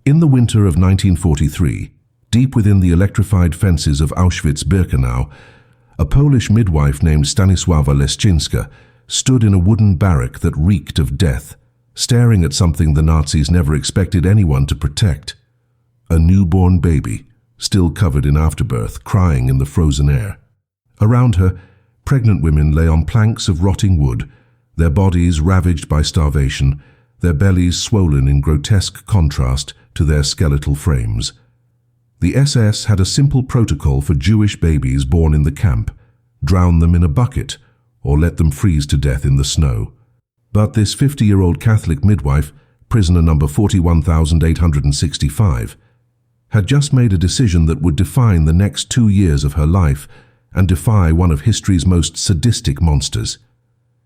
In the winter of 1943, deep within the electrified fences of Auschwitz-Birkenau, a Polish midwife named Stanisława Leszczyńska stood in a wooden barrack that reeked of death, staring at something the Nazis never expected anyone to protect. A newborn baby, still covered in afterbirth, crying in the frozen air. Around her, pregnant women lay on planks of rotting wood, their bodies ravaged by starvation, their bellies swollen in grotesque contrast to their skeletal frames. The SS had a simple protocol for Jewish babies born in the camp: drown them in a bucket or let them freeze to death in the snow. But this 50-year-old Catholic midwife, prisoner number 41,865, had just made a decision that would define the next 2 years of her life and defy one of history's most sadistic monsters.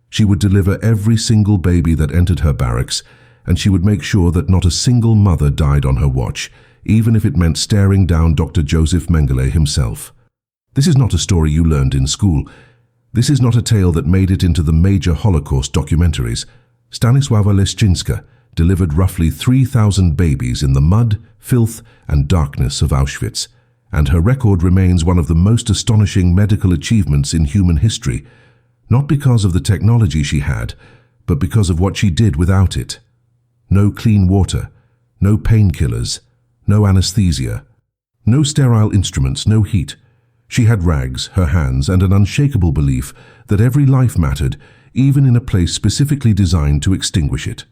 She would deliver every single baby that entered her barracks, and she would make sure that not a single mother died on her watch, even if it meant staring down Dr. Josef Mengele himself. This is not a story you learned in school. This is not a tale that made it into the major Holocaust documentaries. Stanisława Leszczyńska delivered roughly 3,000 babies in the mud, filth, and darkness of Auschwitz, and her record remains one of the most astonishing medical achievements in human history, not because of the technology she had, but because of what she did without it. No clean water, no painkillers, no anesthesia, no sterile instruments, no heat. She had rags, her hands, and an unshakable belief that every life mattered, even in a place specifically designed to extinguish it.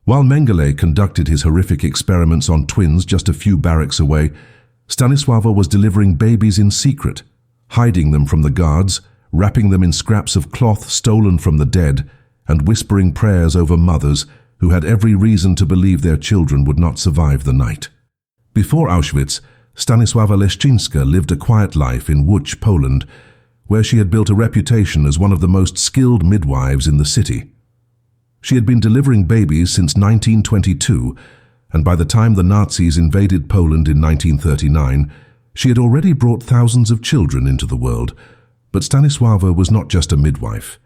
While Mengele conducted his horrific experiments on twins just a few barracks away, Stanisława was delivering babies in secret, hiding them from the guards, wrapping them in scraps of cloth stolen from the dead, and whispering prayers over mothers who had every reason to believe their children would not survive the night. Before Auschwitz, Stanisława Leszczyńska lived a quiet life in Łódź, Poland, where she had built a reputation as one of the most skilled midwives in the city. She had been delivering babies since 1922, and by the time the Nazis invaded Poland in 1939, she had already brought thousands of children into the world. But Stanisława was not just a midwife.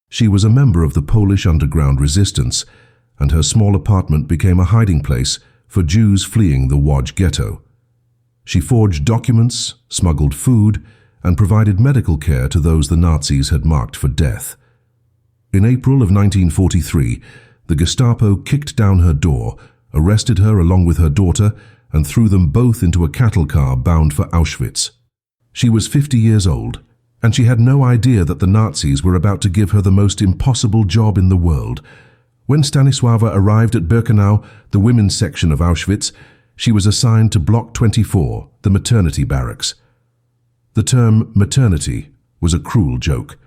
She was a member of the Polish underground resistance, and her small apartment became a hiding place for Jews fleeing the Łódź ghetto. She forged documents, smuggled food, and provided medical care to those the Nazis had marked for death. In April of 1943, the Gestapo kicked down her door, arrested her along with her daughter, and threw them both into a cattle car bound for Auschwitz. She was 50 years old, and she had no idea that the Nazis were about to give her the most impossible job in the world. When Stanisława arrived at Birkenau, the women's section of Auschwitz, she was assigned to Block 24, the maternity barracks. The term maternity was a cruel joke.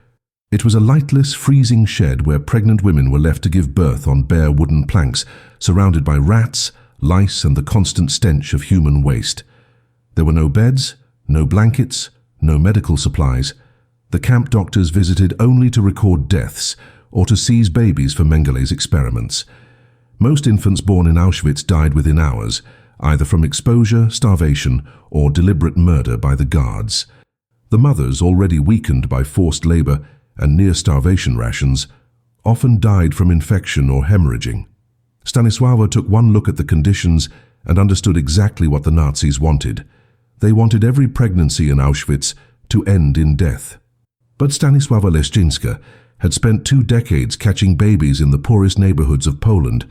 It was a lightless, freezing shed where pregnant women were left to give birth on bare wooden planks, surrounded by rats, lice, and the constant stench of human waste. There were no beds, no blankets, no medical supplies. The camp doctors visited only to record deaths or to seize babies for Mengele's experiments. Most infants born in Auschwitz died within hours, either from exposure, starvation, or deliberate murder by the guards. The mothers, already weakened by forced labor and near-starvation rations, often died from infection or hemorrhaging. Stanisława took one look at the conditions and understood exactly what the Nazis wanted. They wanted every pregnancy in Auschwitz to end in death. But Stanisława Leszczyńska had spent 2 decades catching babies in the poorest neighborhoods of Poland,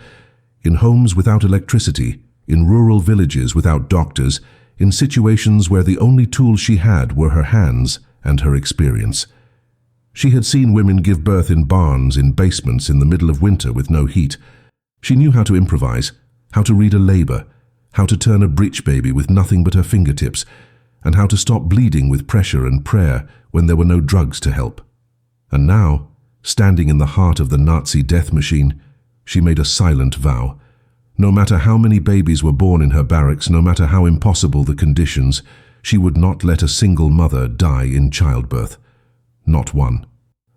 in homes without electricity, in rural villages without doctors, in situations where the only tools she had were her hands and her experience. She had seen women give birth in barns, in basements, in the middle of winter with no heat. She knew how to improvise, how to read a labor, how to turn a breech baby with nothing but her fingertips, and how to stop bleeding with pressure and prayer when there were no drugs to help. And now, standing in the heart of the Nazi death machine, she made a silent vow. No matter how many babies were born in her barracks, no matter how impossible the conditions, she would not let a single mother die in childbirth. Not one.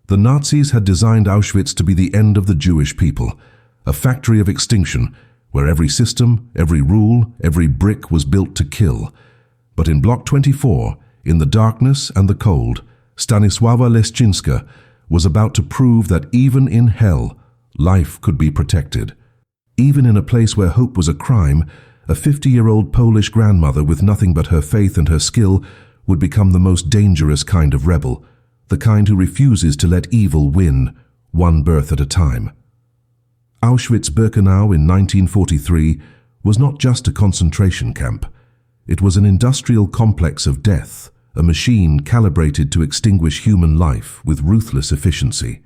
The Nazis had designed Auschwitz to be the end of the Jewish people, a factory of extinction, where every system, every rule, every brick was built to kill. But in Block 24, in the darkness and the cold, Stanisława Leszczyńska was about to prove that even in hell, life could be protected. Even in a place where hope was a crime, A 50-year-old Polish grandmother with nothing but her faith and her skill would become the most dangerous kind of rebel, the kind who refuses to let evil win, one birth at a time. Auschwitz-Birkenau in 1943 was not just a concentration camp. It was an industrial complex of death, a machine calibrated to extinguish human life with ruthless efficiency.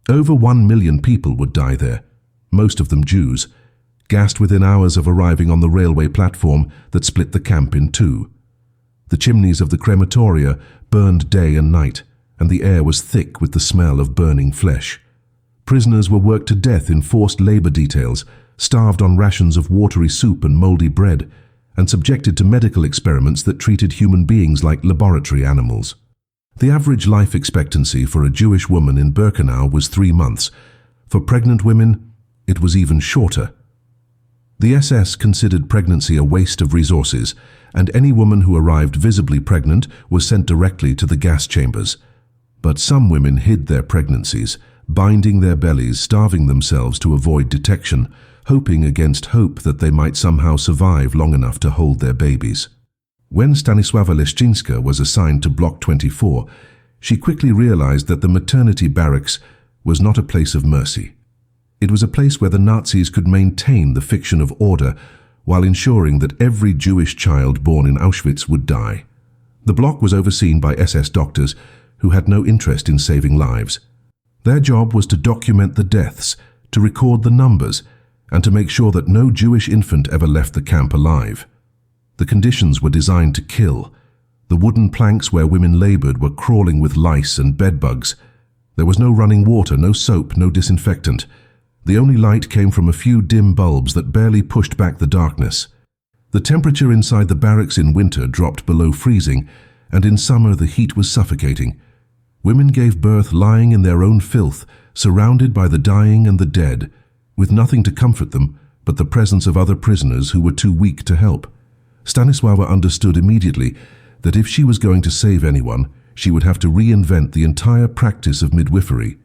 Over 1 million people would die there, most of them Jews, gassed within hours of arriving on the railway platform that split the camp in two. The chimneys of the crematoria burned day and night, and the air was thick with the smell of burning flesh. Prisoners were worked to death in forced labor details, starved on rations of watery soup and moldy bread, and subjected to medical experiments that treated human beings like laboratory animals. The average life expectancy for a Jewish woman in Birkenau was 3 months. For pregnant women, it was even shorter. The SS considered pregnancy a waste of resources, and any woman who arrived visibly pregnant was sent directly to the gas chambers. But some women hid their pregnancies, binding their bellies, starving themselves to avoid detection, hoping against hope that they might somehow survive long enough to hold their babies. When Stanisława Leszczyńska was assigned to Block 24, she quickly realized that the maternity barracks was not a place of mercy. It was a place where the Nazis could maintain the fiction of order while ensuring that every Jewish child born in Auschwitz would die. The block was overseen by SS doctors who had no interest in saving lives. Their job was to document the deaths, to record the numbers, and to make sure that no Jewish infant ever left the camp alive. The conditions were designed to kill. The wooden planks where women labored were crawling with lice and bedbugs. There was no running water, no soap, no disinfectant. The only light came from a few dim bulbs that barely pushed back the darkness. The temperature inside the barracks in winter dropped below freezing, and in summer the heat was suffocating. Women gave birth lying in their own filth, surrounded by the dying and the dead, with nothing to comfort them but the presence of other prisoners who were too weak to help. Stanisława understood immediately that if she was going to save anyone, she would have to reinvent the entire practice of midwifery.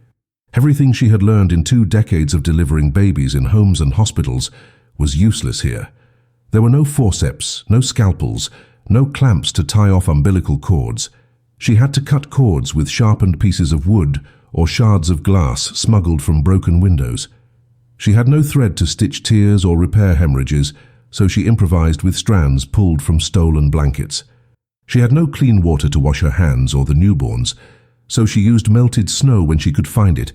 Everything she had learned in 2 decades of delivering babies in homes and hospitals was useless here. There were no forceps, no scalpels, no clamps to tie off umbilical cords. She had to cut cords with sharpened pieces of wood or shards of glass smuggled from broken windows. She had no thread to stitch tears or repair hemorrhages, so she improvised with strands pulled from stolen blankets. She had no clean water to wash her hands or the newborns, so she used melted snow when she could find it,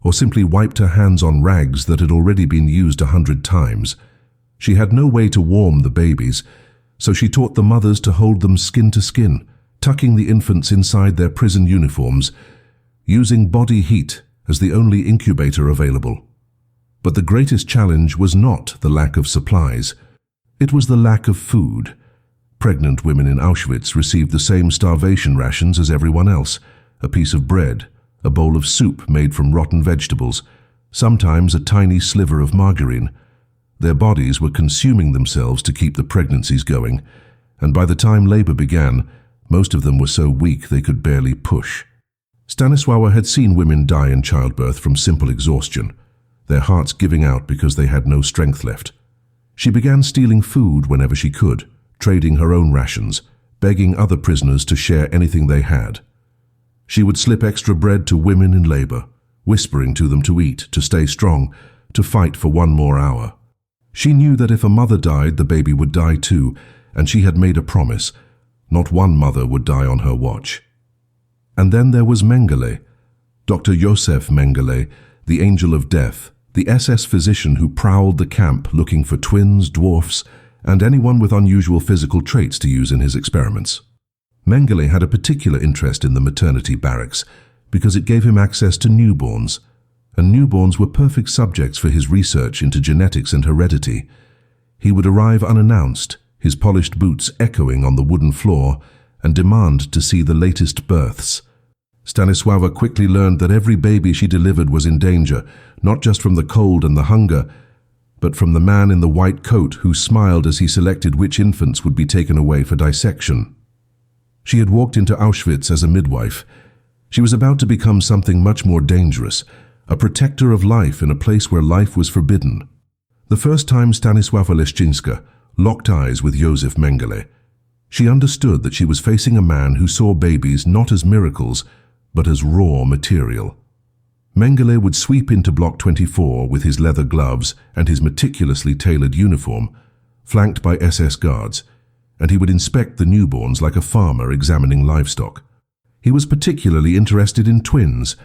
or simply wiped her hands on rags that had already been used 100 times. She had no way to warm the babies, so she taught the mothers to hold them skin to skin, tucking the infants inside their prison uniforms, using body heat as the only incubator available. But the greatest challenge was not the lack of supplies. It was the lack of food. Pregnant women in Auschwitz received the same starvation rations as everyone else: a piece of bread, a bowl of soup made from rotten vegetables, sometimes a tiny sliver of margarine. Their bodies were consuming themselves to keep the pregnancies going, and by the time labor began, most of them were so weak they could barely push. Stanisława had seen women die in childbirth from simple exhaustion, their hearts giving out because they had no strength left. She began stealing food whenever she could, trading her own rations, begging other prisoners to share anything they had. She would slip extra bread to women in labor, whispering to them to eat, to stay strong, to fight for 1 more hour. She knew that if a mother died, the baby would die too, and she had made a promise: not one mother would die on her watch. And then there was Mengele, Dr. Josef Mengele, the angel of death, the SS physician who prowled the camp looking for twins, dwarfs, and anyone with unusual physical traits to use in his experiments. Mengele had a particular interest in the maternity barracks because it gave him access to newborns, and newborns were perfect subjects for his research into genetics and heredity. He would arrive unannounced, his polished boots echoing on the wooden floor, and demand to see the latest births. Stanisława quickly learned that every baby she delivered was in danger, not just from the cold and the hunger, but from the man in the white coat who smiled as he selected which infants would be taken away for dissection. She had walked into Auschwitz as a midwife. She was about to become something much more dangerous, a protector of life in a place where life was forbidden. The first time Stanisława Leszczyńska, locked eyes with Josef Mengele. She understood that she was facing a man who saw babies not as miracles, but as raw material. Mengele would sweep into Block 24 with his leather gloves and his meticulously tailored uniform, flanked by SS guards, and he would inspect the newborns like a farmer examining livestock. He was particularly interested in twins,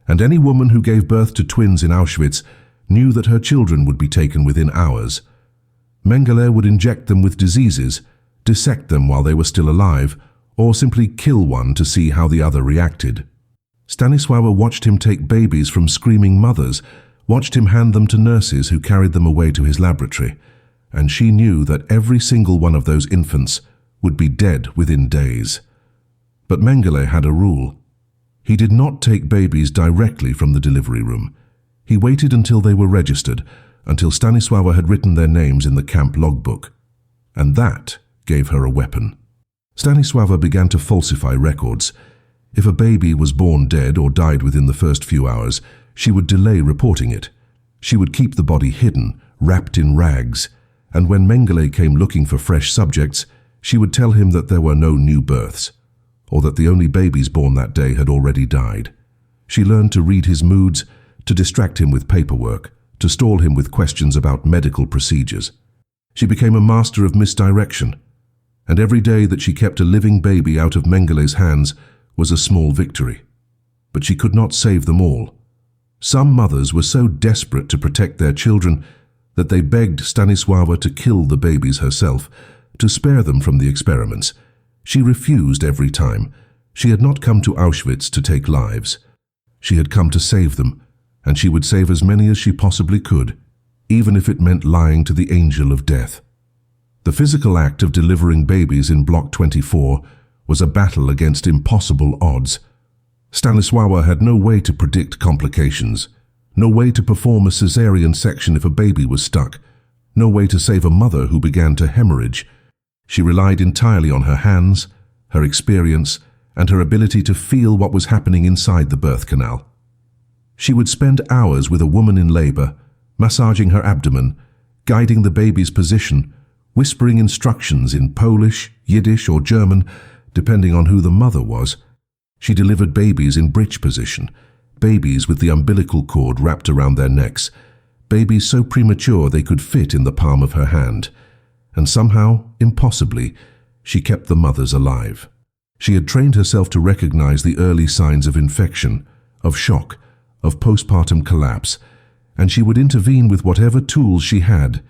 and any woman who gave birth to twins in Auschwitz knew that her children would be taken within hours. Mengele would inject them with diseases, dissect them while they were still alive, or simply kill one to see how the other reacted. Stanisława watched him take babies from screaming mothers, watched him hand them to nurses who carried them away to his laboratory, and she knew that every single one of those infants would be dead within days. But Mengele had a rule. He did not take babies directly from the delivery room. He waited until they were registered, until Stanisława had written their names in the camp logbook. And that gave her a weapon. Stanisława began to falsify records. If a baby was born dead or died within the first few hours, she would delay reporting it. She would keep the body hidden, wrapped in rags, and when Mengele came looking for fresh subjects, she would tell him that there were no new births, or that the only babies born that day had already died. She learned to read his moods, to distract him with paperwork, to stall him with questions about medical procedures. She became a master of misdirection, and every day that she kept a living baby out of Mengele's hands was a small victory. But she could not save them all. Some mothers were so desperate to protect their children that they begged Stanisława to kill the babies herself, to spare them from the experiments. She refused every time. She had not come to Auschwitz to take lives. She had come to save them, and she would save as many as she possibly could, even if it meant lying to the angel of death. The physical act of delivering babies in Block 24 was a battle against impossible odds. Stanisława had no way to predict complications, no way to perform a cesarean section if a baby was stuck, no way to save a mother who began to hemorrhage. She relied entirely on her hands, her experience, and her ability to feel what was happening inside the birth canal. She would spend hours with a woman in labor, massaging her abdomen, guiding the baby's position, whispering instructions in Polish, Yiddish, or German, depending on who the mother was. She delivered babies in bridge position, babies with the umbilical cord wrapped around their necks, babies so premature they could fit in the palm of her hand. And somehow, impossibly, she kept the mothers alive. She had trained herself to recognize the early signs of infection, of shock, of postpartum collapse, and she would intervene with whatever tools she had,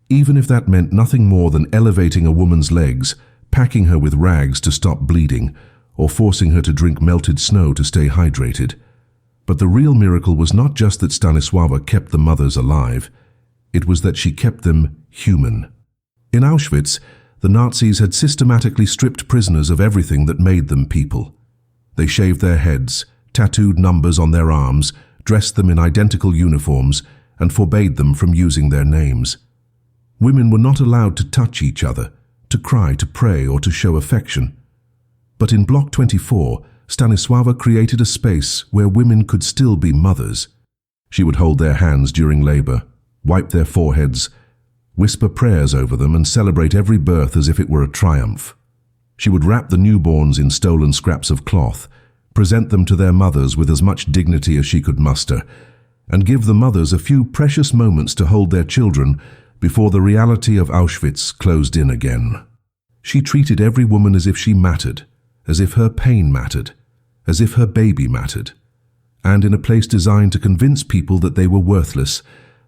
even if that meant nothing more than elevating a woman's legs, packing her with rags to stop bleeding, or forcing her to drink melted snow to stay hydrated. But the real miracle was not just that Stanisława kept the mothers alive, it was that she kept them human. In Auschwitz, the Nazis had systematically stripped prisoners of everything that made them people. They shaved their heads, tattooed numbers on their arms, dressed them in identical uniforms, and forbade them from using their names. Women were not allowed to touch each other, to cry, to pray, or to show affection. But in Block 24, Stanisława created a space where women could still be mothers. She would hold their hands during labor, wipe their foreheads, whisper prayers over them, and celebrate every birth as if it were a triumph. She would wrap the newborns in stolen scraps of cloth, present them to their mothers with as much dignity as she could muster, and give the mothers a few precious moments to hold their children before the reality of Auschwitz closed in again. She treated every woman as if she mattered, as if her pain mattered, as if her baby mattered. And in a place designed to convince people that they were worthless,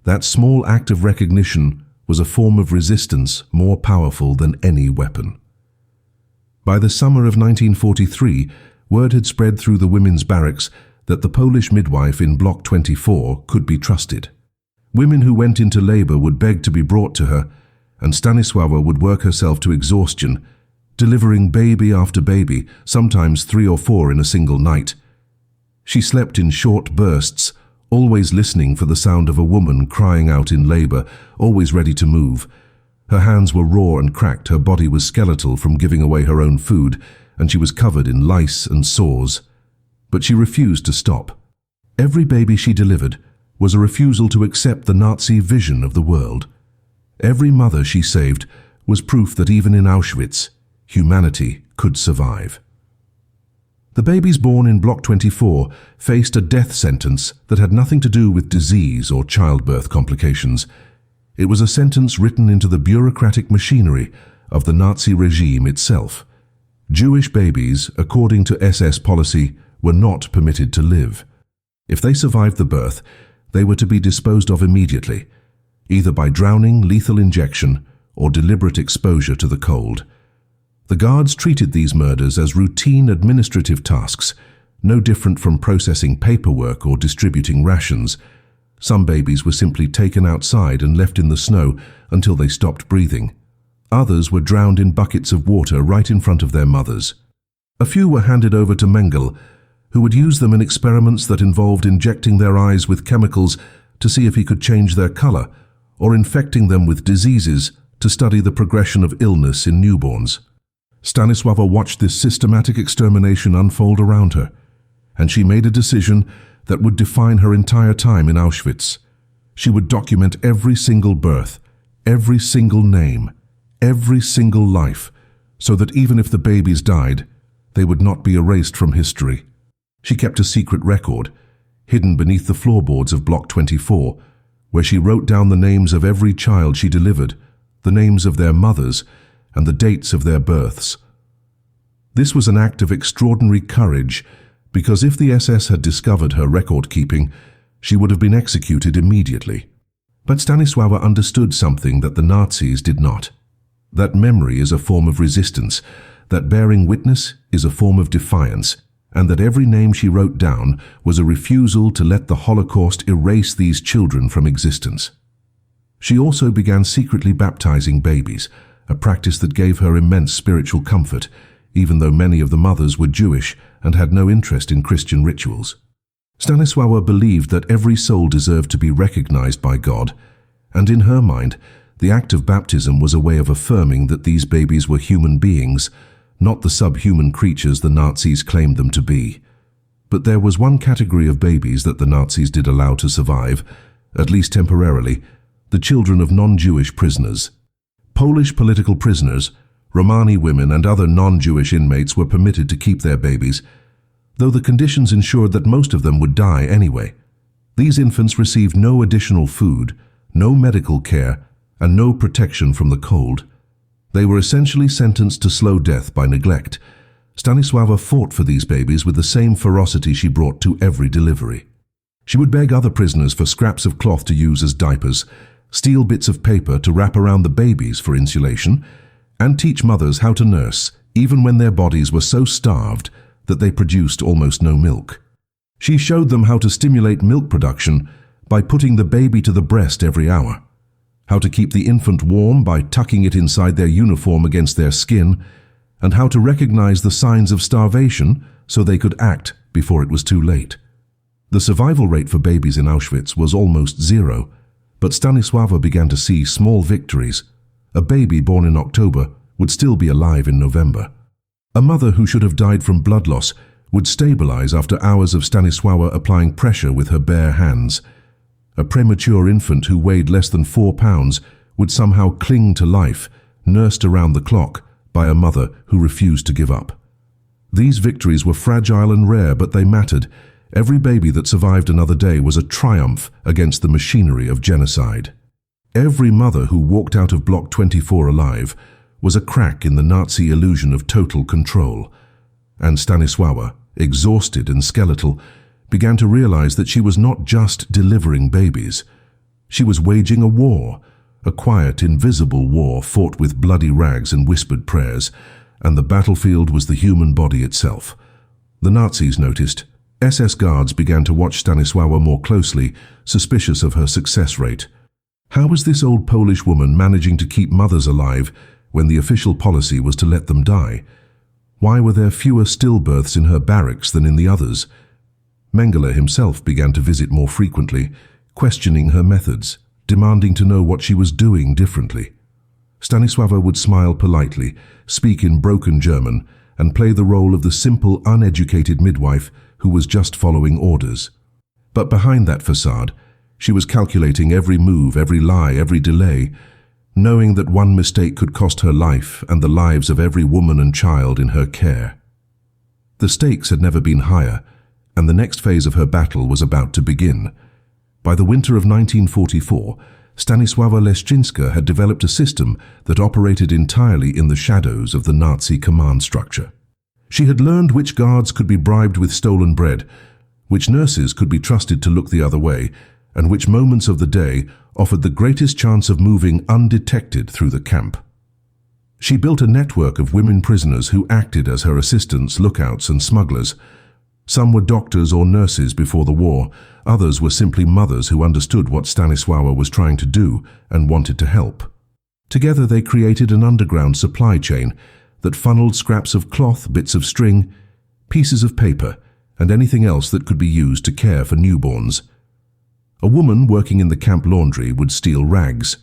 that small act of recognition was a form of resistance more powerful than any weapon. By the summer of 1943, word had spread through the women's barracks that the Polish midwife in Block 24 could be trusted. Women who went into labor would beg to be brought to her, and Stanisława would work herself to exhaustion, delivering baby after baby, sometimes 3 or 4 in a single night. She slept in short bursts, always listening for the sound of a woman crying out in labor, always ready to move. Her hands were raw and cracked, her body was skeletal from giving away her own food, and she was covered in lice and sores. But she refused to stop. Every baby she delivered was a refusal to accept the Nazi vision of the world. Every mother she saved was proof that even in Auschwitz, humanity could survive. The babies born in Block 24 faced a death sentence that had nothing to do with disease or childbirth complications. It was a sentence written into the bureaucratic machinery of the Nazi regime itself. Jewish babies, according to SS policy, were not permitted to live. If they survived the birth, they were to be disposed of immediately, either by drowning, lethal injection, or deliberate exposure to the cold. The guards treated these murders as routine administrative tasks, no different from processing paperwork or distributing rations. Some babies were simply taken outside and left in the snow until they stopped breathing. Others were drowned in buckets of water right in front of their mothers. A few were handed over to Mengele, who would use them in experiments that involved injecting their eyes with chemicals to see if he could change their color, or infecting them with diseases to study the progression of illness in newborns. Stanisława watched this systematic extermination unfold around her, and she made a decision that would define her entire time in Auschwitz. She would document every single birth, every single name, every single life, so that even if the babies died, they would not be erased from history. She kept a secret record, hidden beneath the floorboards of Block 24, where she wrote down the names of every child she delivered, the names of their mothers, and the dates of their births. This was an act of extraordinary courage, because if the SS had discovered her record-keeping, she would have been executed immediately. But Stanisława understood something that the Nazis did not. That memory is a form of resistance, that bearing witness is a form of defiance, and that every name she wrote down was a refusal to let the Holocaust erase these children from existence. She also began secretly baptizing babies, a practice that gave her immense spiritual comfort, even though many of the mothers were Jewish and had no interest in Christian rituals. Stanisława believed that every soul deserved to be recognized by God, and in her mind, the act of baptism was a way of affirming that these babies were human beings, not the subhuman creatures the Nazis claimed them to be. But there was one category of babies that the Nazis did allow to survive, at least temporarily: the children of non-Jewish prisoners. Polish political prisoners, Romani women and other non-Jewish inmates were permitted to keep their babies, though the conditions ensured that most of them would die anyway. These infants received no additional food, no medical care, and no protection from the cold. They were essentially sentenced to slow death by neglect. Stanisława fought for these babies with the same ferocity she brought to every delivery. She would beg other prisoners for scraps of cloth to use as diapers, steal bits of paper to wrap around the babies for insulation, and teach mothers how to nurse, even when their bodies were so starved that they produced almost no milk. She showed them how to stimulate milk production by putting the baby to the breast every hour, how to keep the infant warm by tucking it inside their uniform against their skin, and how to recognize the signs of starvation so they could act before it was too late. The survival rate for babies in Auschwitz was almost zero, but Stanisława began to see small victories. A baby born in October would still be alive in November. A mother who should have died from blood loss would stabilize after hours of Stanisława applying pressure with her bare hands. A premature infant who weighed less than 4 pounds would somehow cling to life, nursed around the clock by a mother who refused to give up. These victories were fragile and rare, but they mattered. Every baby that survived another day was a triumph against the machinery of genocide. Every mother who walked out of Block 24 alive was a crack in the Nazi illusion of total control. And Stanisława, exhausted and skeletal, began to realize that she was not just delivering babies. She was waging a war, a quiet, invisible war fought with bloody rags and whispered prayers, and the battlefield was the human body itself. The Nazis noticed. SS guards began to watch Stanisława more closely, suspicious of her success rate. How was this old Polish woman managing to keep mothers alive when the official policy was to let them die? Why were there fewer stillbirths in her barracks than in the others? Mengele himself began to visit more frequently, questioning her methods, demanding to know what she was doing differently. Stanisława would smile politely, speak in broken German, and play the role of the simple, uneducated midwife who was just following orders. But behind that facade, she was calculating every move, every lie, every delay. knowing that one mistake could cost her life and the lives of every woman and child in her care. The stakes had never been higher, and the next phase of her battle was about to begin. By the winter of 1944, Stanisława Leszczyńska had developed a system that operated entirely in the shadows of the Nazi command structure. She had learned which guards could be bribed with stolen bread, which nurses could be trusted to look the other way, and which moments of the day offered the greatest chance of moving undetected through the camp. She built a network of women prisoners who acted as her assistants, lookouts, and smugglers. Some were doctors or nurses before the war, others were simply mothers who understood what Stanisława was trying to do and wanted to help. Together they created an underground supply chain that funneled scraps of cloth, bits of string, pieces of paper, and anything else that could be used to care for newborns. A woman working in the camp laundry would steal rags.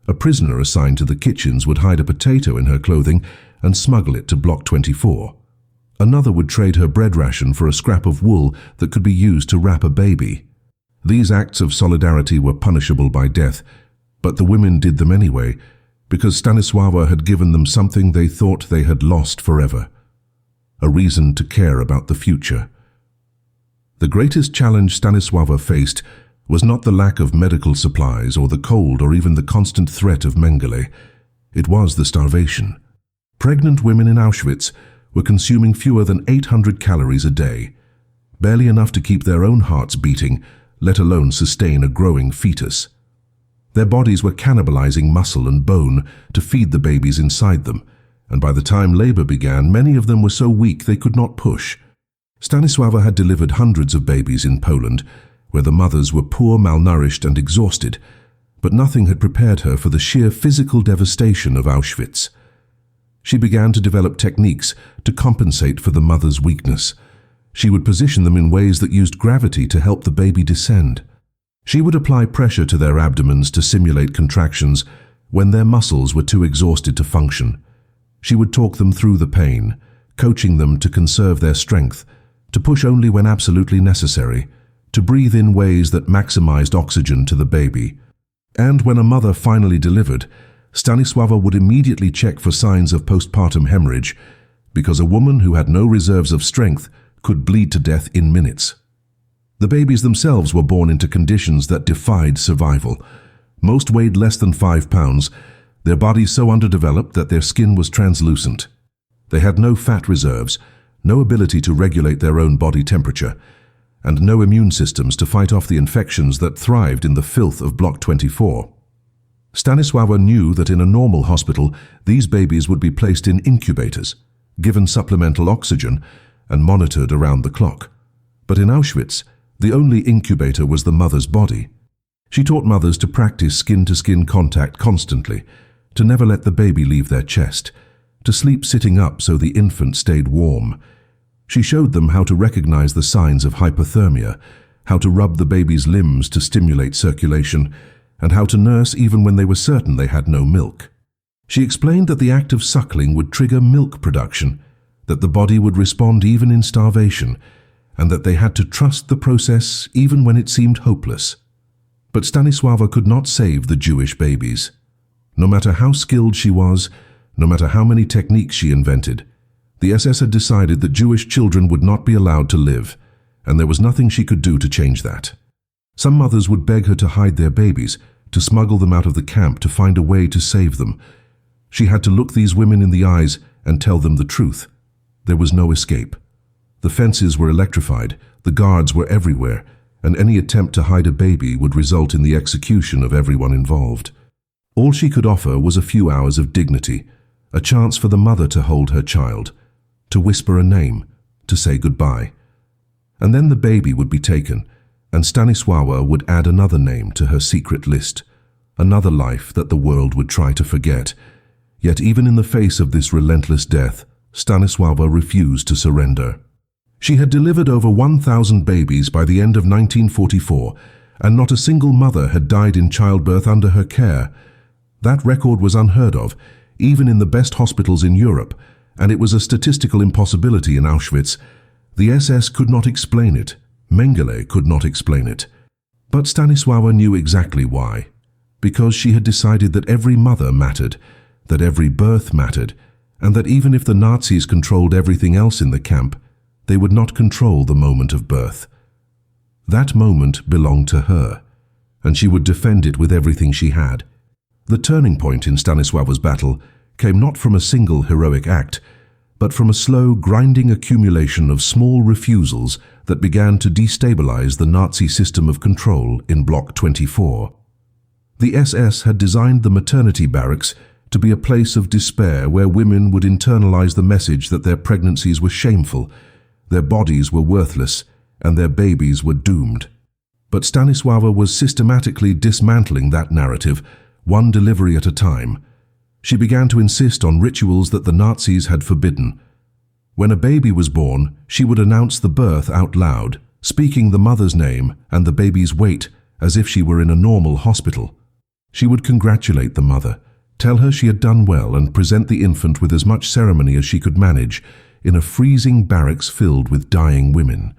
A prisoner assigned to the kitchens would hide a potato in her clothing and smuggle it to Block 24. Another would trade her bread ration for a scrap of wool that could be used to wrap a baby. These acts of solidarity were punishable by death, but the women did them anyway, because Stanisława had given them something they thought they had lost forever: a reason to care about the future. The greatest challenge Stanisława faced was not the lack of medical supplies or the cold or even the constant threat of Mengele. It was the starvation. Pregnant women in Auschwitz were consuming fewer than 800 calories a day, barely enough to keep their own hearts beating, let alone sustain a growing fetus. Their bodies were cannibalizing muscle and bone to feed the babies inside them, and by the time labor began, many of them were so weak they could not push. Stanisława had delivered hundreds of babies in Poland, where the mothers were poor, malnourished, and exhausted, but nothing had prepared her for the sheer physical devastation of Auschwitz. She began to develop techniques to compensate for the mother's weakness. She would position them in ways that used gravity to help the baby descend. She would apply pressure to their abdomens to simulate contractions when their muscles were too exhausted to function. She would talk them through the pain, coaching them to conserve their strength, to push only when absolutely necessary, to breathe in ways that maximized oxygen to the baby. And when a mother finally delivered, Stanisława would immediately check for signs of postpartum hemorrhage, because a woman who had no reserves of strength could bleed to death in minutes. The babies themselves were born into conditions that defied survival. Most weighed less than 5 pounds, their bodies so underdeveloped that their skin was translucent. They had no fat reserves, no ability to regulate their own body temperature, and no immune systems to fight off the infections that thrived in the filth of Block 24. Stanisława knew that in a normal hospital, these babies would be placed in incubators, given supplemental oxygen, and monitored around the clock. But in Auschwitz, the only incubator was the mother's body. She taught mothers to practice skin-to-skin contact constantly, to never let the baby leave their chest, to sleep sitting up so the infant stayed warm. She showed them how to recognize the signs of hypothermia, how to rub the baby's limbs to stimulate circulation, and how to nurse even when they were certain they had no milk. She explained that the act of suckling would trigger milk production, that the body would respond even in starvation, and that they had to trust the process even when it seemed hopeless. But Stanisława could not save the Jewish babies. No matter how skilled she was, no matter how many techniques she invented, the SS had decided that Jewish children would not be allowed to live, and there was nothing she could do to change that. Some mothers would beg her to hide their babies, to smuggle them out of the camp, to find a way to save them. She had to look these women in the eyes and tell them the truth. There was no escape. The fences were electrified, the guards were everywhere, and any attempt to hide a baby would result in the execution of everyone involved. All she could offer was a few hours of dignity, a chance for the mother to hold her child, to whisper a name, to say goodbye. And then the baby would be taken, and Stanisława would add another name to her secret list, another life that the world would try to forget. Yet even in the face of this relentless death, Stanisława refused to surrender. She had delivered over 1,000 babies by the end of 1944, and not a single mother had died in childbirth under her care. That record was unheard of, even in the best hospitals in Europe, and it was a statistical impossibility in Auschwitz. The SS could not explain it. Mengele could not explain it. But Stanisława knew exactly why. because she had decided that every mother mattered, that every birth mattered, and that even if the Nazis controlled everything else in the camp, they would not control the moment of birth. That moment belonged to her, and she would defend it with everything she had. The turning point in Stanisława's battle came not from a single heroic act, but from a slow, grinding accumulation of small refusals that began to destabilize the Nazi system of control in Block 24. The SS had designed the maternity barracks to be a place of despair where women would internalize the message that their pregnancies were shameful, their bodies were worthless, and their babies were doomed. But Stanisława was systematically dismantling that narrative, one delivery at a time. She began to insist on rituals that the Nazis had forbidden. When a baby was born, she would announce the birth out loud, speaking the mother's name and the baby's weight as if she were in a normal hospital. She would congratulate the mother, tell her she had done well, and present the infant with as much ceremony as she could manage in a freezing barracks filled with dying women.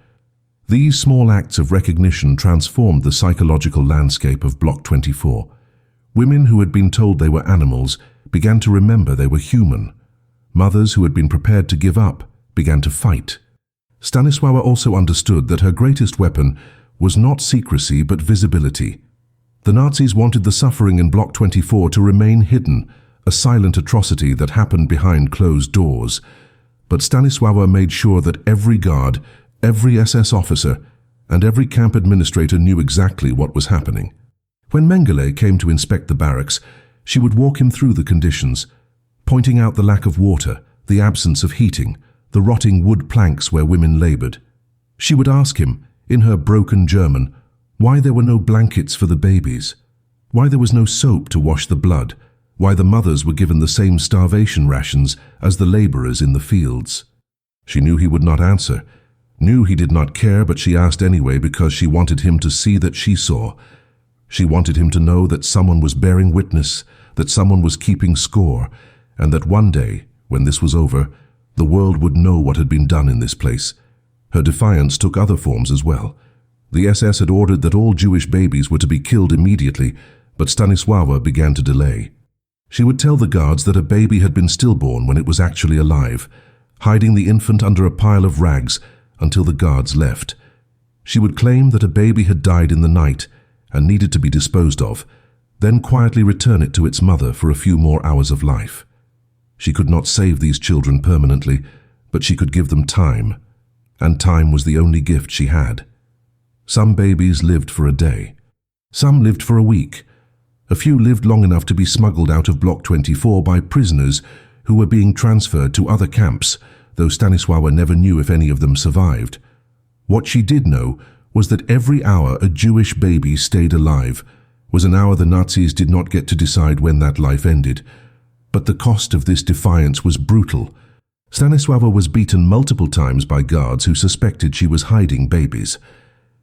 These small acts of recognition transformed the psychological landscape of Block 24. Women who had been told they were animals began to remember they were human. Mothers who had been prepared to give up began to fight. Stanisława also understood that her greatest weapon was not secrecy but visibility. The Nazis wanted the suffering in Block 24 to remain hidden, a silent atrocity that happened behind closed doors. But Stanisława made sure that every guard, every SS officer, and every camp administrator knew exactly what was happening. When Mengele came to inspect the barracks, she would walk him through the conditions, pointing out the lack of water, the absence of heating, the rotting wood planks where women labored. She would ask him, in her broken German, why there were no blankets for the babies, why there was no soap to wash the blood, why the mothers were given the same starvation rations as the laborers in the fields. She knew he would not answer, knew he did not care, but she asked anyway because she wanted him to see that she saw. She wanted him to know that someone was bearing witness, that someone was keeping score, and that one day, when this was over, the world would know what had been done in this place. Her defiance took other forms as well. The SS had ordered that all Jewish babies were to be killed immediately, but Stanisława began to delay. She would tell the guards that a baby had been stillborn when it was actually alive, hiding the infant under a pile of rags until the guards left. She would claim that a baby had died in the night and needed to be disposed of, then quietly return it to its mother for a few more hours of life. She could not save these children permanently, but she could give them time, and time was the only gift she had. Some babies lived for a day. Some lived for a week. A few lived long enough to be smuggled out of Block 24 by prisoners who were being transferred to other camps, though Stanisława never knew if any of them survived. What she did know was that every hour a Jewish baby stayed alive was an hour the Nazis did not get to decide when that life ended. But the cost of this defiance was brutal. Stanisława was beaten multiple times by guards who suspected she was hiding babies.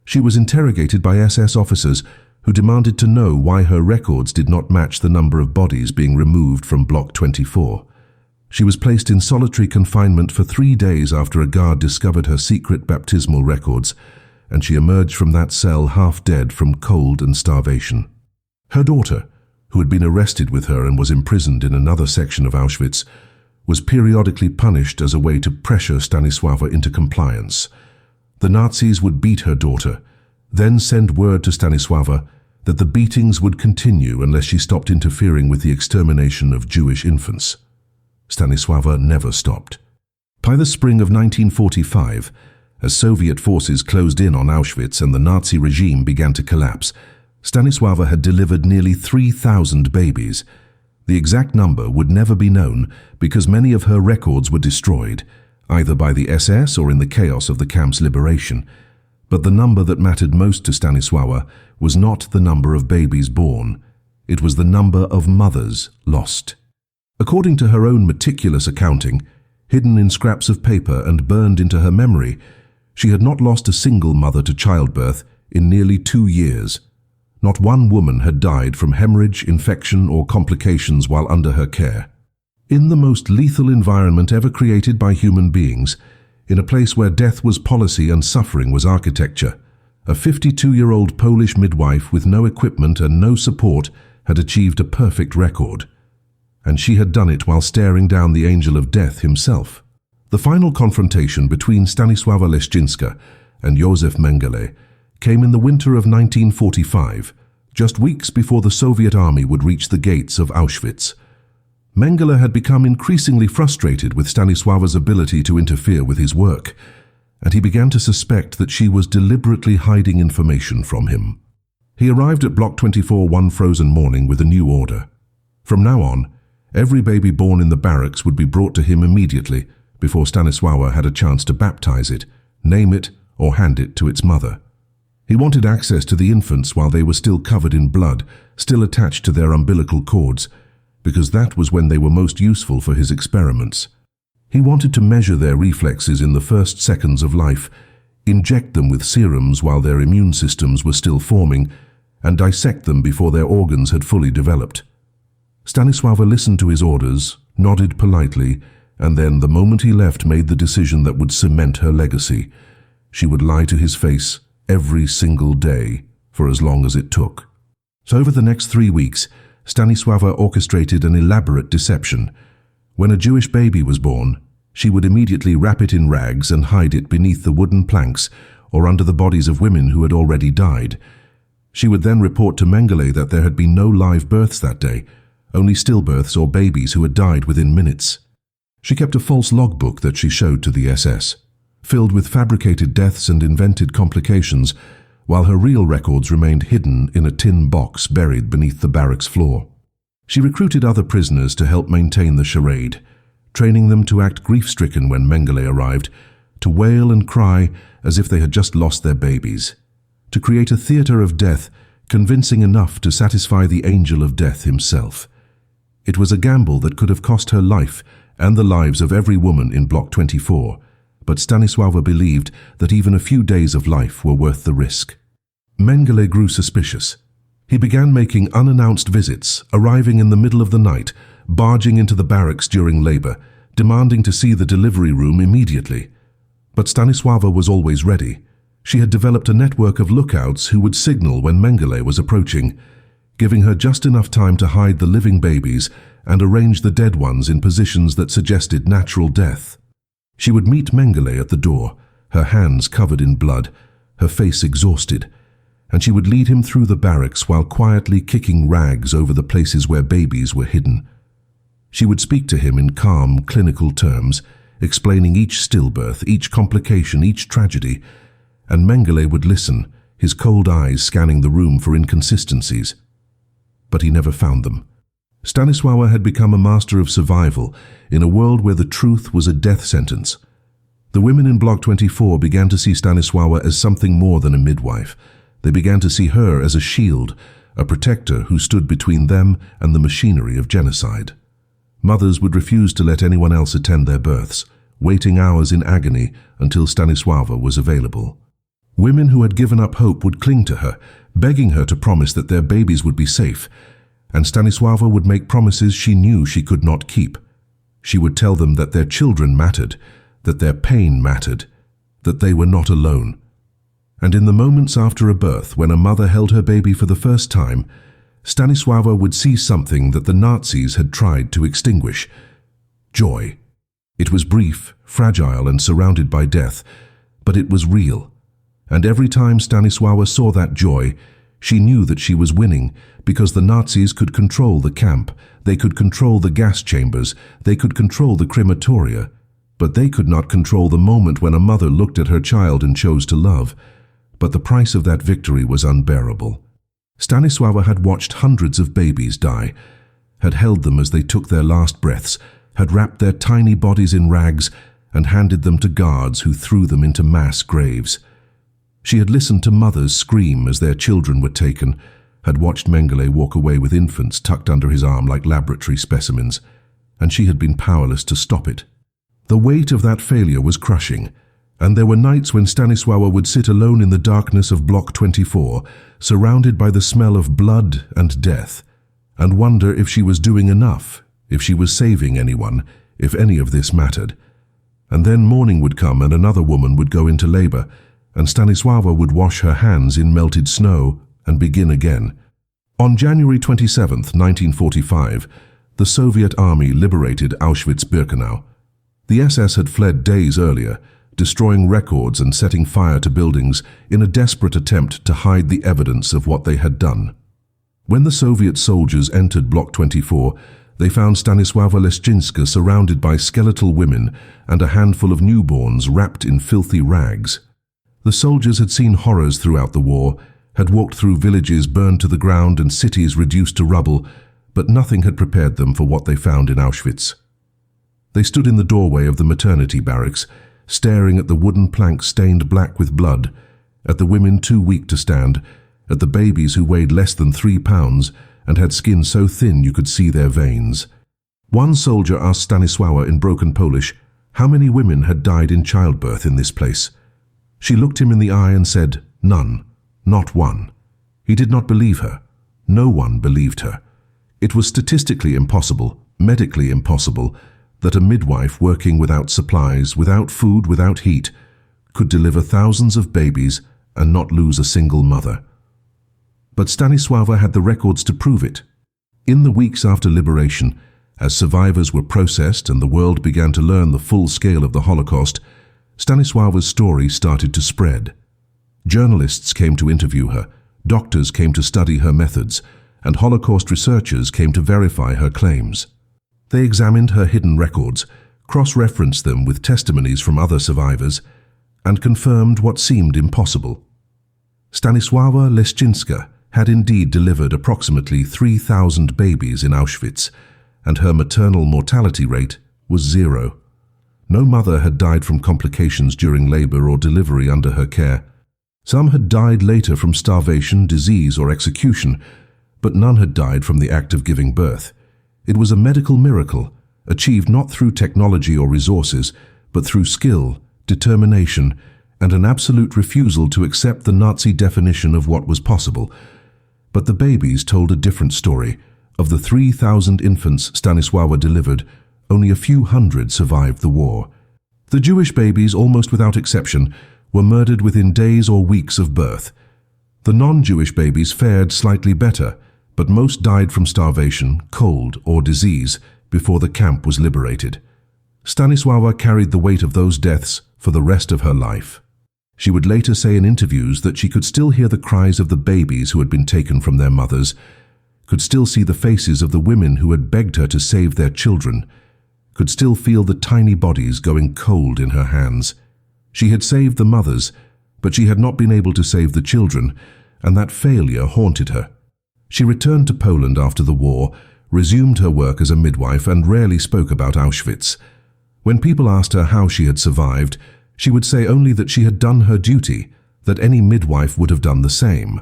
She was interrogated by SS officers who demanded to know why her records did not match the number of bodies being removed from Block 24. She was placed in solitary confinement for 3 days after a guard discovered her secret baptismal records, and she emerged from that cell half dead from cold and starvation. Her daughter, who had been arrested with her and was imprisoned in another section of Auschwitz, was periodically punished as a way to pressure Stanisława into compliance. The Nazis would beat her daughter, then send word to Stanisława that the beatings would continue unless she stopped interfering with the extermination of Jewish infants. Stanisława never stopped. By the spring of 1945, as Soviet forces closed in on Auschwitz and the Nazi regime began to collapse, Stanisława had delivered nearly 3,000 babies. The exact number would never be known because many of her records were destroyed, either by the SS or in the chaos of the camp's liberation. But the number that mattered most to Stanisława was not the number of babies born. It was the number of mothers lost. According to her own meticulous accounting, hidden in scraps of paper and burned into her memory, she had not lost a single mother to childbirth in nearly 2 years. Not one woman had died from hemorrhage, infection, or complications while under her care. In the most lethal environment ever created by human beings, in a place where death was policy and suffering was architecture, a 52-year-old Polish midwife with no equipment and no support had achieved a perfect record, and she had done it while staring down the angel of death himself. The final confrontation between Stanisława Leszczyńska and Josef Mengele came in the winter of 1945, just weeks before the Soviet army would reach the gates of Auschwitz. Mengele had become increasingly frustrated with Stanisława's ability to interfere with his work, and he began to suspect that she was deliberately hiding information from him. He arrived at Block 24 one frozen morning with a new order. From now on, every baby born in the barracks would be brought to him immediately before Stanisława had a chance to baptize it, name it, or hand it to its mother. He wanted access to the infants while they were still covered in blood, still attached to their umbilical cords, because that was when they were most useful for his experiments. He wanted to measure their reflexes in the first seconds of life, inject them with serums while their immune systems were still forming, and dissect them before their organs had fully developed. Stanisława listened to his orders, nodded politely, and then, the moment he left, made the decision that would cement her legacy. She would lie to his face every single day for as long as it took. So over the next 3 weeks, Stanisława orchestrated an elaborate deception. When a Jewish baby was born, she would immediately wrap it in rags and hide it beneath the wooden planks or under the bodies of women who had already died. She would then report to Mengele that there had been no live births that day, only stillbirths or babies who had died within minutes. She kept a false logbook that she showed to the SS, filled with fabricated deaths and invented complications, while her real records remained hidden in a tin box buried beneath the barracks floor. She recruited other prisoners to help maintain the charade, training them to act grief-stricken when Mengele arrived, to wail and cry as if they had just lost their babies, to create a theater of death convincing enough to satisfy the angel of death himself. It was a gamble that could have cost her life and the lives of every woman in Block 24, but Stanisława believed that even a few days of life were worth the risk. Mengele grew suspicious. He began making unannounced visits, arriving in the middle of the night, barging into the barracks during labor, demanding to see the delivery room immediately. But Stanisława was always ready. She had developed a network of lookouts who would signal when Mengele was approaching, giving her just enough time to hide the living babies and arrange the dead ones in positions that suggested natural death. She would meet Mengele at the door, her hands covered in blood, her face exhausted, and she would lead him through the barracks while quietly kicking rags over the places where babies were hidden. She would speak to him in calm, clinical terms, explaining each stillbirth, each complication, each tragedy, and Mengele would listen, his cold eyes scanning the room for inconsistencies. But he never found them. Stanisława had become a master of survival in a world where the truth was a death sentence. The women in Block 24 began to see Stanisława as something more than a midwife. They began to see her as a shield, a protector who stood between them and the machinery of genocide. Mothers would refuse to let anyone else attend their births, waiting hours in agony until Stanisława was available. Women who had given up hope would cling to her, begging her to promise that their babies would be safe, and Stanisława would make promises she knew she could not keep. She would tell them that their children mattered, that their pain mattered, that they were not alone. And in the moments after a birth, when a mother held her baby for the first time, Stanisława would see something that the Nazis had tried to extinguish: joy. It was brief, fragile, and surrounded by death, but it was real. And every time Stanisława saw that joy, she knew that she was winning, because the Nazis could control the camp, they could control the gas chambers, they could control the crematoria, but they could not control the moment when a mother looked at her child and chose to love. But the price of that victory was unbearable. Stanisława had watched hundreds of babies die, had held them as they took their last breaths, had wrapped their tiny bodies in rags and handed them to guards who threw them into mass graves. She had listened to mothers scream as their children were taken, had watched Mengele walk away with infants tucked under his arm like laboratory specimens, and she had been powerless to stop it. The weight of that failure was crushing, and there were nights when Stanisława would sit alone in the darkness of Block 24, surrounded by the smell of blood and death, and wonder if she was doing enough, if she was saving anyone, if any of this mattered. And then morning would come and another woman would go into labor, and Stanisława would wash her hands in melted snow and begin again. On January 27, 1945, the Soviet army liberated Auschwitz-Birkenau. The SS had fled days earlier, destroying records and setting fire to buildings in a desperate attempt to hide the evidence of what they had done. When the Soviet soldiers entered Block 24, they found Stanisława Leszczyńska surrounded by skeletal women and a handful of newborns wrapped in filthy rags. The soldiers had seen horrors throughout the war, had walked through villages burned to the ground and cities reduced to rubble, but nothing had prepared them for what they found in Auschwitz. They stood in the doorway of the maternity barracks, staring at the wooden planks stained black with blood, at the women too weak to stand, at the babies who weighed less than 3 pounds and had skin so thin you could see their veins. One soldier asked Stanisława in broken Polish how many women had died in childbirth in this place. She looked him in the eye and said, "None, not one." He did not believe her. No one believed her. It was statistically impossible, medically impossible, that a midwife working without supplies, without food, without heat, could deliver thousands of babies and not lose a single mother. But Stanisława had the records to prove it. In the weeks after liberation, as survivors were processed and the world began to learn the full scale of the Holocaust, Stanisława's story started to spread. Journalists came to interview her, doctors came to study her methods, and Holocaust researchers came to verify her claims. They examined her hidden records, cross-referenced them with testimonies from other survivors, and confirmed what seemed impossible. Stanisława Leszczyńska had indeed delivered approximately 3,000 babies in Auschwitz, and her maternal mortality rate was 0. No mother had died from complications during labor or delivery under her care. Some had died later from starvation, disease, or execution, but none had died from the act of giving birth. It was a medical miracle, achieved not through technology or resources, but through skill, determination, and an absolute refusal to accept the Nazi definition of what was possible. But the babies told a different story. Of the 3,000 infants Stanisława delivered, only a few hundred survived the war. The Jewish babies, almost without exception, were murdered within days or weeks of birth. The non-Jewish babies fared slightly better, but most died from starvation, cold, or disease before the camp was liberated. Stanisława carried the weight of those deaths for the rest of her life. She would later say in interviews that she could still hear the cries of the babies who had been taken from their mothers, could still see the faces of the women who had begged her to save their children, could still feel the tiny bodies going cold in her hands. She had saved the mothers, but she had not been able to save the children, and that failure haunted her. She returned to Poland after the war, resumed her work as a midwife, and rarely spoke about Auschwitz. When people asked her how she had survived, she would say only that she had done her duty, that any midwife would have done the same.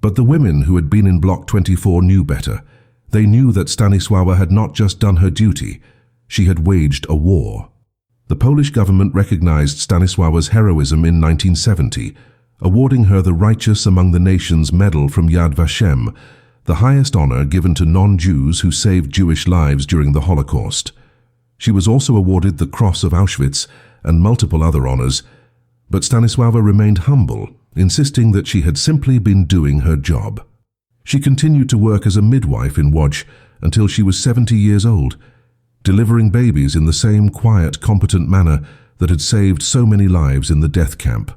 But the women who had been in Block 24 knew better. They knew that Stanisława had not just done her duty, she had waged a war. The Polish government recognized Stanisława's heroism in 1970, awarding her the Righteous Among the Nations Medal from Yad Vashem, the highest honor given to non-Jews who saved Jewish lives during the Holocaust. She was also awarded the Cross of Auschwitz and multiple other honors, but Stanisława remained humble, insisting that she had simply been doing her job. She continued to work as a midwife in Łódź until she was 70 years old, delivering babies in the same quiet, competent manner that had saved so many lives in the death camp.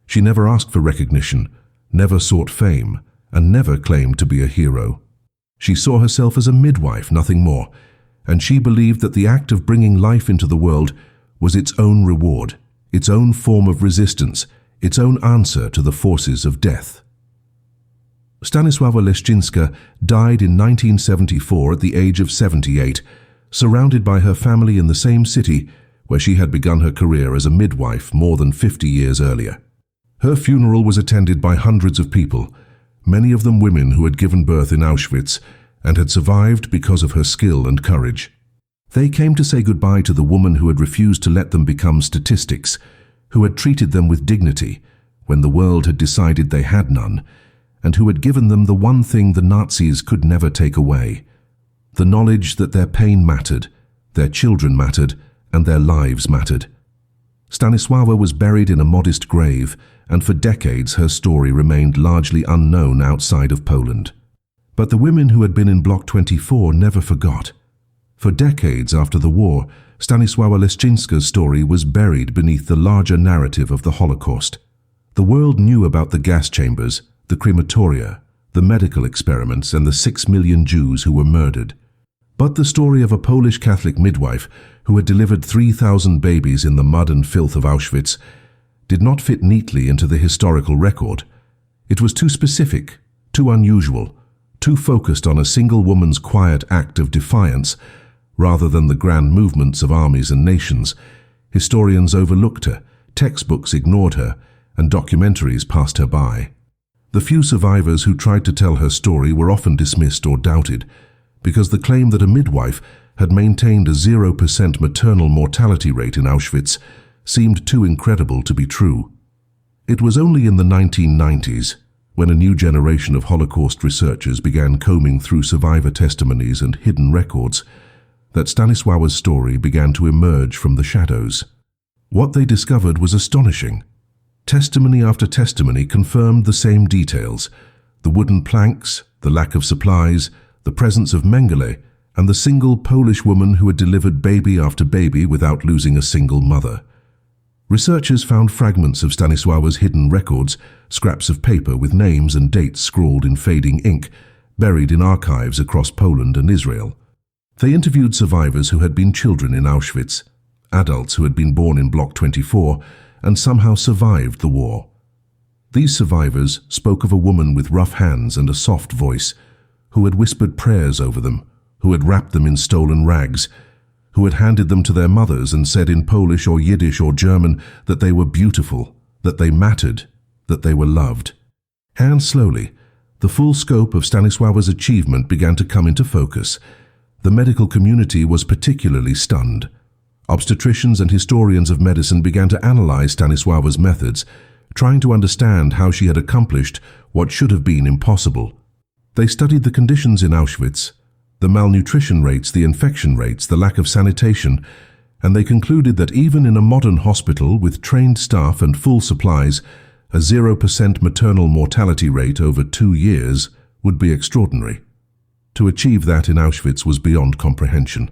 She never asked for recognition, never sought fame, and never claimed to be a hero. She saw herself as a midwife, nothing more, and she believed that the act of bringing life into the world was its own reward, its own form of resistance, its own answer to the forces of death. Stanisława Leszczyńska died in 1974 at the age of 78, surrounded by her family in the same city where she had begun her career as a midwife more than 50 years earlier. Her funeral was attended by hundreds of people, many of them women who had given birth in Auschwitz and had survived because of her skill and courage. They came to say goodbye to the woman who had refused to let them become statistics, who had treated them with dignity when the world had decided they had none, and who had given them the one thing the Nazis could never take away: the knowledge that their pain mattered, their children mattered, and their lives mattered. Stanisława was buried in a modest grave, and for decades her story remained largely unknown outside of Poland. But the women who had been in Block 24 never forgot. For decades after the war, Stanisława Leszczyńska's story was buried beneath the larger narrative of the Holocaust. The world knew about the gas chambers, the crematoria, the medical experiments, and the 6 million Jews who were murdered. But the story of a Polish Catholic midwife who had delivered 3,000 babies in the mud and filth of Auschwitz did not fit neatly into the historical record. It was too specific, too unusual, too focused on a single woman's quiet act of defiance rather than the grand movements of armies and nations. Historians overlooked her, textbooks ignored her, and documentaries passed her by. The few survivors who tried to tell her story were often dismissed or doubted, because the claim that a midwife had maintained a 0% maternal mortality rate in Auschwitz seemed too incredible to be true. It was only in the 1990s, when a new generation of Holocaust researchers began combing through survivor testimonies and hidden records, that Stanisława's story began to emerge from the shadows. What they discovered was astonishing. Testimony after testimony confirmed the same details: the wooden planks, the lack of supplies, the presence of Mengele, and the single Polish woman who had delivered baby after baby without losing a single mother. Researchers found fragments of Stanisława's hidden records, scraps of paper with names and dates scrawled in fading ink, buried in archives across Poland and Israel. They interviewed survivors who had been children in Auschwitz, adults who had been born in Block 24 and somehow survived the war. These survivors spoke of a woman with rough hands and a soft voice, who had whispered prayers over them, who had wrapped them in stolen rags, who had handed them to their mothers and said in Polish or Yiddish or German that they were beautiful, that they mattered, that they were loved. And slowly, the full scope of Stanisława's achievement began to come into focus. The medical community was particularly stunned. Obstetricians and historians of medicine began to analyze Stanisława's methods, trying to understand how she had accomplished what should have been impossible. They studied the conditions in Auschwitz, the malnutrition rates, the infection rates, the lack of sanitation, and they concluded that even in a modern hospital with trained staff and full supplies, a 0% maternal mortality rate over 2 years would be extraordinary. To achieve that in Auschwitz was beyond comprehension.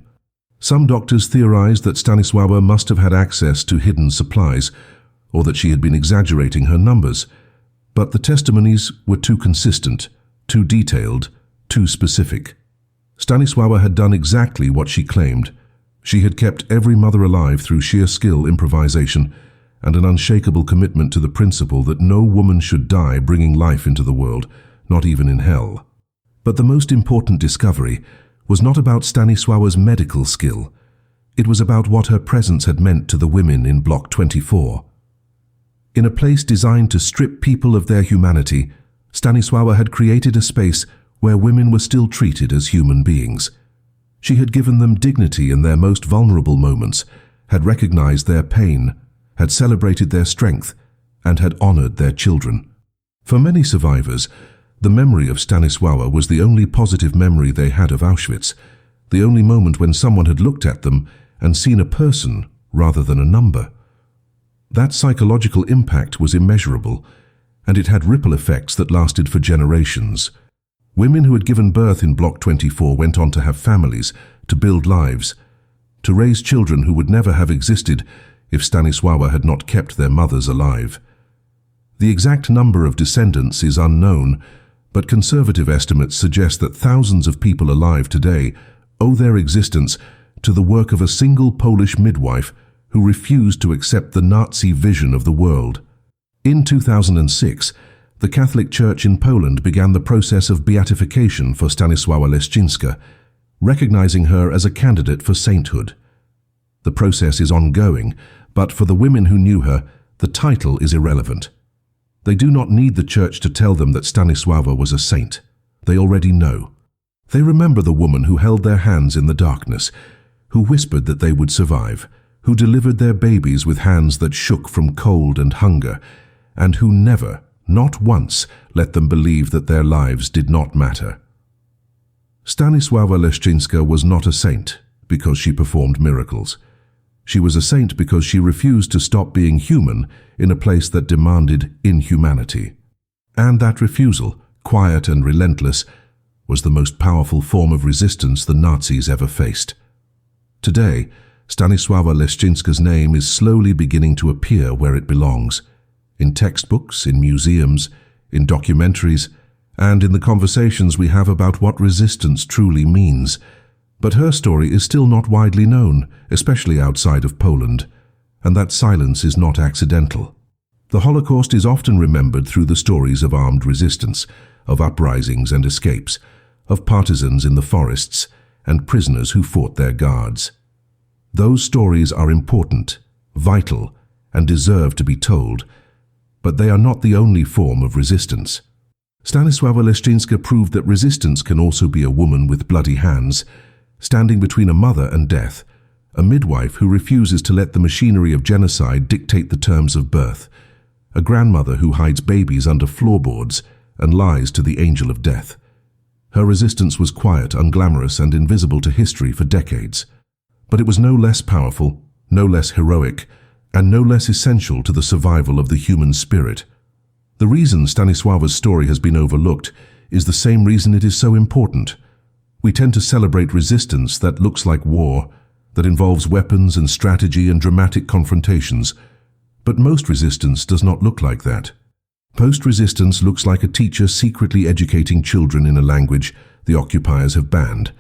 Some doctors theorized that Stanisława must have had access to hidden supplies, or that she had been exaggerating her numbers. But the testimonies were too consistent, too detailed, too specific. Stanisława had done exactly what she claimed. She had kept every mother alive through sheer skill, improvisation, and an unshakable commitment to the principle that no woman should die bringing life into the world, not even in hell. But the most important discovery was not about Stanisława's medical skill. It was about what her presence had meant to the women in Block 24. In a place designed to strip people of their humanity, Stanisława had created a space where women were still treated as human beings. She had given them dignity in their most vulnerable moments, had recognized their pain, had celebrated their strength, and had honored their children. For many survivors, the memory of Stanisława was the only positive memory they had of Auschwitz, the only moment when someone had looked at them and seen a person rather than a number. That psychological impact was immeasurable, and it had ripple effects that lasted for generations. Women who had given birth in Block 24 went on to have families, to build lives, to raise children who would never have existed if Stanisława had not kept their mothers alive. The exact number of descendants is unknown, but conservative estimates suggest that thousands of people alive today owe their existence to the work of a single Polish midwife who refused to accept the Nazi vision of the world. In 2006, the Catholic Church in Poland began the process of beatification for Stanisława Leszczyńska, recognizing her as a candidate for sainthood. The process is ongoing, but for the women who knew her, the title is irrelevant. They do not need the church to tell them that Stanisława was a saint. They already know. They remember the woman who held their hands in the darkness, who whispered that they would survive, who delivered their babies with hands that shook from cold and hunger, and who never, not once, let them believe that their lives did not matter. Stanisława Leszczyńska was not a saint because she performed miracles. She was a saint because she refused to stop being human in a place that demanded inhumanity. And that refusal, quiet and relentless, was the most powerful form of resistance the Nazis ever faced. Today, Stanisława Leszczyńska's name is slowly beginning to appear where it belongs, in textbooks, in museums, in documentaries, and in the conversations we have about what resistance truly means. But her story is still not widely known, especially outside of Poland, and that silence is not accidental. The Holocaust is often remembered through the stories of armed resistance, of uprisings and escapes, of partisans in the forests, and prisoners who fought their guards. Those stories are important, vital, and deserve to be told, but they are not the only form of resistance. Stanisława Leszczyńska proved that resistance can also be a woman with bloody hands, standing between a mother and death, a midwife who refuses to let the machinery of genocide dictate the terms of birth, a grandmother who hides babies under floorboards and lies to the angel of death. Her resistance was quiet, unglamorous, and invisible to history for decades. But it was no less powerful, no less heroic, and no less essential to the survival of the human spirit. The reason Stanisława's story has been overlooked is the same reason it is so important. We tend to celebrate resistance that looks like war, that involves weapons and strategy and dramatic confrontations. But most resistance does not look like that. Post-resistance looks like a teacher secretly educating children in a language the occupiers have banned,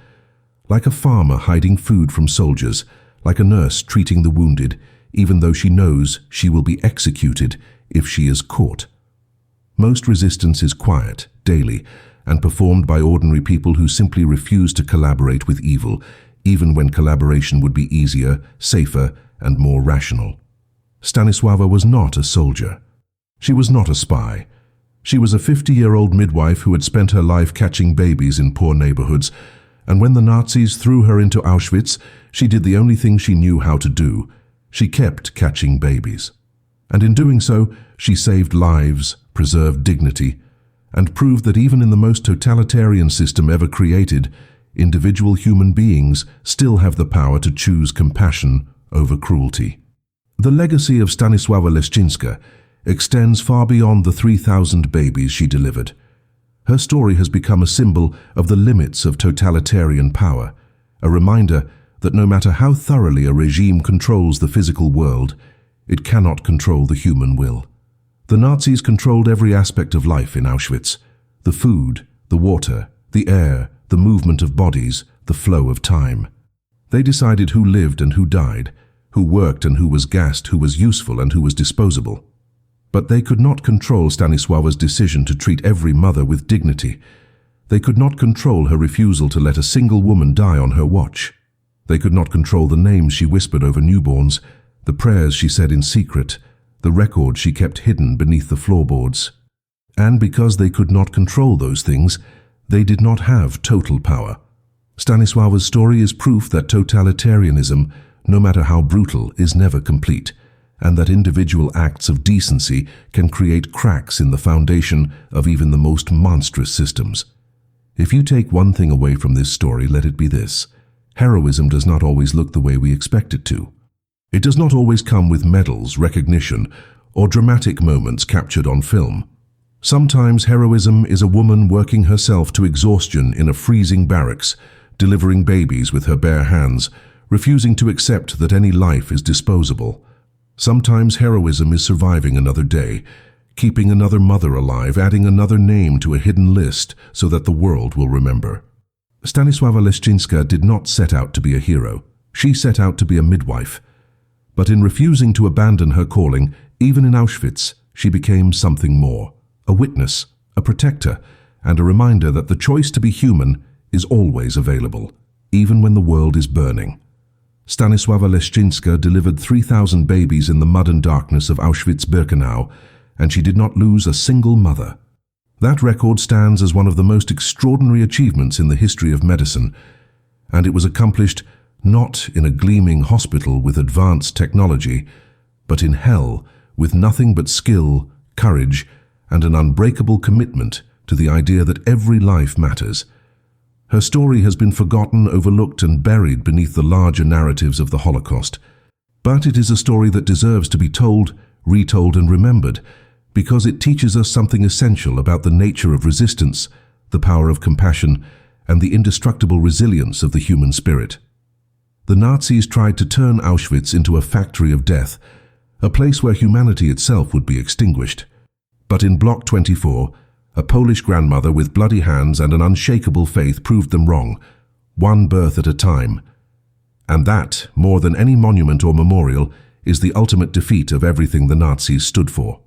like a farmer hiding food from soldiers, like a nurse treating the wounded, even though she knows she will be executed if she is caught. Most resistance is quiet, daily, and performed by ordinary people who simply refuse to collaborate with evil, even when collaboration would be easier, safer, and more rational. Stanisława was not a soldier. She was not a spy. She was a 50-year-old midwife who had spent her life catching babies in poor neighborhoods, and when the Nazis threw her into Auschwitz, she did the only thing she knew how to do. She kept catching babies. And in doing so, she saved lives, preserved dignity, and proved that even in the most totalitarian system ever created, individual human beings still have the power to choose compassion over cruelty. The legacy of Stanisława Leszczyńska extends far beyond the 3,000 babies she delivered. Her story has become a symbol of the limits of totalitarian power, a reminder that no matter how thoroughly a regime controls the physical world, it cannot control the human will. The Nazis controlled every aspect of life in Auschwitz: the food, the water, the air, the movement of bodies, the flow of time. They decided who lived and who died, who worked and who was gassed, who was useful and who was disposable. But they could not control Stanisława's decision to treat every mother with dignity. They could not control her refusal to let a single woman die on her watch. They could not control the names she whispered over newborns, the prayers she said in secret, the records she kept hidden beneath the floorboards. And because they could not control those things, they did not have total power. Stanisława's story is proof that totalitarianism, no matter how brutal, is never complete, and that individual acts of decency can create cracks in the foundation of even the most monstrous systems. If you take one thing away from this story, let it be this: heroism does not always look the way we expect it to. It does not always come with medals, recognition, or dramatic moments captured on film. Sometimes heroism is a woman working herself to exhaustion in a freezing barracks, delivering babies with her bare hands, refusing to accept that any life is disposable. Sometimes heroism is surviving another day, keeping another mother alive, adding another name to a hidden list so that the world will remember. Stanisława Leszczyńska did not set out to be a hero. She set out to be a midwife. But in refusing to abandon her calling, even in Auschwitz, she became something more: a witness, a protector, and a reminder that the choice to be human is always available, even when the world is burning. Stanisława Leszczyńska delivered 3,000 babies in the mud and darkness of Auschwitz-Birkenau, and she did not lose a single mother. That record stands as one of the most extraordinary achievements in the history of medicine, and it was accomplished not in a gleaming hospital with advanced technology, but in hell with nothing but skill, courage, and an unbreakable commitment to the idea that every life matters. Her story has been forgotten, overlooked, and buried beneath the larger narratives of the Holocaust. But it is a story that deserves to be told, retold, and remembered, because it teaches us something essential about the nature of resistance, the power of compassion, and the indestructible resilience of the human spirit. The Nazis tried to turn Auschwitz into a factory of death, a place where humanity itself would be extinguished. But in Block 24, a Polish grandmother with bloody hands and an unshakable faith proved them wrong, one birth at a time. And that, more than any monument or memorial, is the ultimate defeat of everything the Nazis stood for.